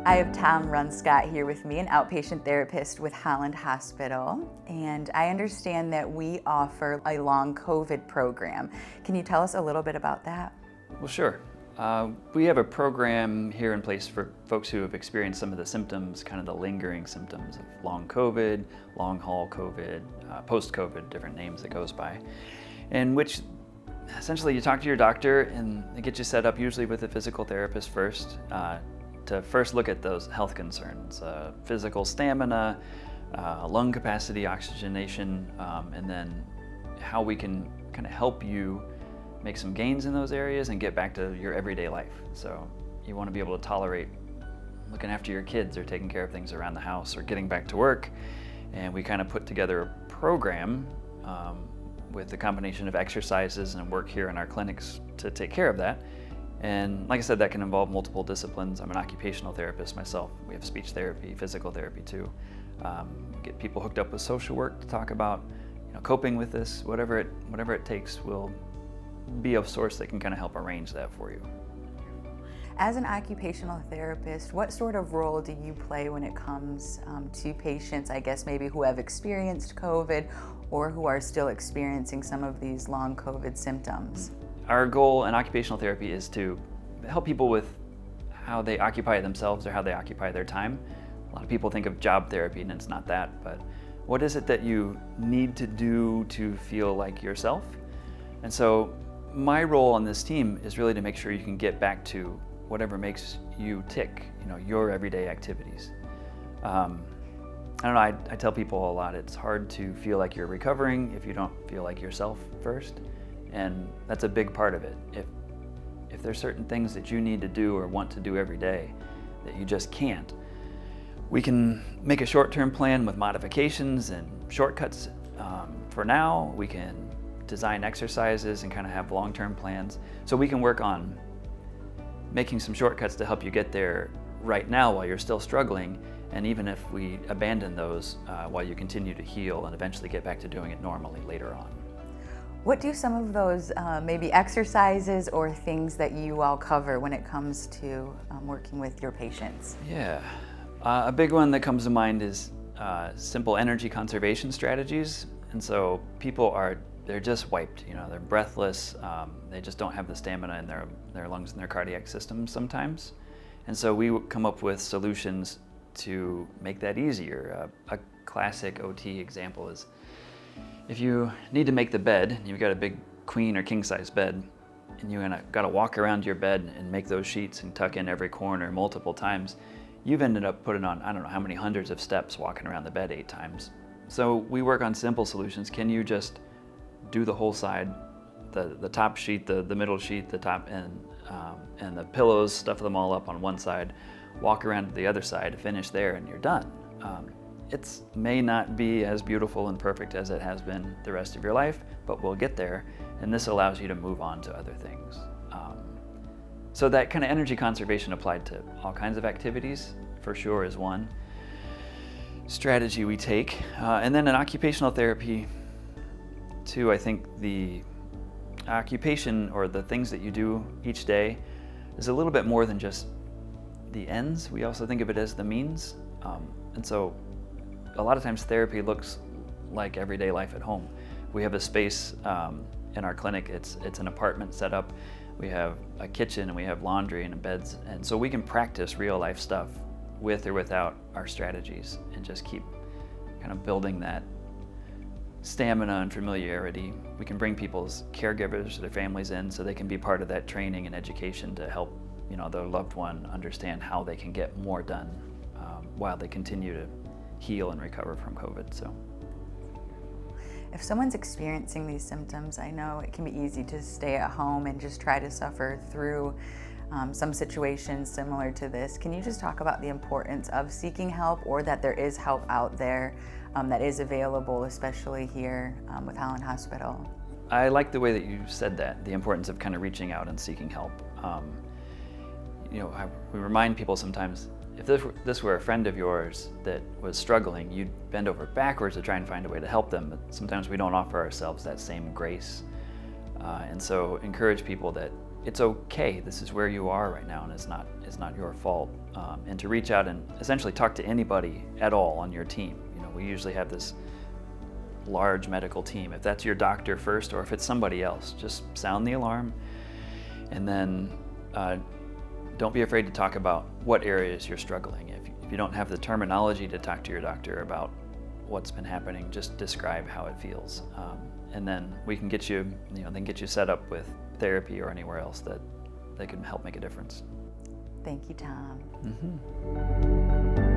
I have Tom Runscott here with me, an outpatient therapist with Holland Hospital, and I understand that we offer a long COVID program. Can you tell us a little bit about that? Well, sure. We have a program here in place for folks who have experienced some of the symptoms, kind of the lingering symptoms of long COVID, long haul COVID, post-COVID, different names it goes by, in which essentially you talk to your doctor and they get you set up usually with a physical therapist first to first look at those health concerns, physical stamina, lung capacity, oxygenation, and then how we can kind of help you make some gains in those areas and get back to your everyday life. So you want to be able to tolerate looking after your kids or taking care of things around the house or getting back to work. And we kind of put together a program with a combination of exercises and work here in our clinics to take care of that. And like I said, that can involve multiple disciplines. I'm an occupational therapist myself. We have speech therapy, physical therapy too. Get people hooked up with social work to talk about coping with this, whatever it takes. We'll be of source that can kind of help arrange that for you. As an occupational therapist, what sort of role do you play when it comes to patients, I guess maybe who have experienced COVID or who are still experiencing some of these long COVID symptoms? Our goal in occupational therapy is to help people with how they occupy themselves or how they occupy their time. A lot of people think of job therapy and it's not that, but what is it that you need to do to feel like yourself? And so my role on this team is really to make sure you can get back to whatever makes you tick, your everyday activities. I don't know, I tell people a lot, it's hard to feel like you're recovering if you don't feel like yourself first, and that's a big part of it. If there's certain things that you need to do or want to do every day that you just can't, we can make a short-term plan with modifications and shortcuts. For now, we can design exercises and kind of have long-term plans. So we can work on making some shortcuts to help you get there right now while you're still struggling, and even if we abandon those while you continue to heal and eventually get back to doing it normally later on. What do some of those maybe exercises or things that you all cover when it comes to working with your patients? Yeah, a big one that comes to mind is simple energy conservation strategies. And so people they're just wiped, they're breathless, they just don't have the stamina in their lungs and their cardiac system sometimes. And so we come up with solutions to make that easier. A classic OT example is if you need to make the bed, you've got a big queen or king size bed, and you gotta walk around your bed and make those sheets and tuck in every corner multiple times, you've ended up putting on, I don't know how many hundreds of steps walking around the bed 8 times. So we work on simple solutions. Can you just do the whole side, the top sheet, the middle sheet, the top, and the pillows, stuff them all up on one side, walk around to the other side, finish there, and you're done. It may not be as beautiful and perfect as it has been the rest of your life, but we'll get there, and this allows you to move on to other things. So that kind of energy conservation applied to all kinds of activities, for sure, is one strategy we take. And then in occupational therapy, too, I think the occupation or the things that you do each day is a little bit more than just the ends. We also think of it as the means. And so a lot of times therapy looks like everyday life at home. We have a space in our clinic, it's an apartment set up. We have a kitchen and we have laundry and beds. And so we can practice real life stuff with or without our strategies and just keep kind of building that stamina and familiarity. We can bring people's caregivers, their families in, so they can be part of that training and education to help their loved one understand how they can get more done while they continue to heal and recover from COVID. So, if someone's experiencing these symptoms, I know it can be easy to stay at home and just try to suffer through some situations similar to this. Can you just talk about the importance of seeking help, or that there is help out there that is available, especially here with Holland Hospital? I like the way that you said that, the importance of kind of reaching out and seeking help. We remind people sometimes, if this were a friend of yours that was struggling, you'd bend over backwards to try and find a way to help them, but sometimes we don't offer ourselves that same grace. And so encourage people that it's okay. This is where you are right now, and it's not your fault. And to reach out and essentially talk to anybody at all on your team. You know, we usually have this large medical team. If that's your doctor first, or if it's somebody else, just sound the alarm, and then don't be afraid to talk about what areas you're struggling. If you don't have the terminology to talk to your doctor about what's been happening, just describe how it feels, and then we can get you, get you set up with therapy or anywhere else that can help make a difference. Thank you, Tom. Mm-hmm.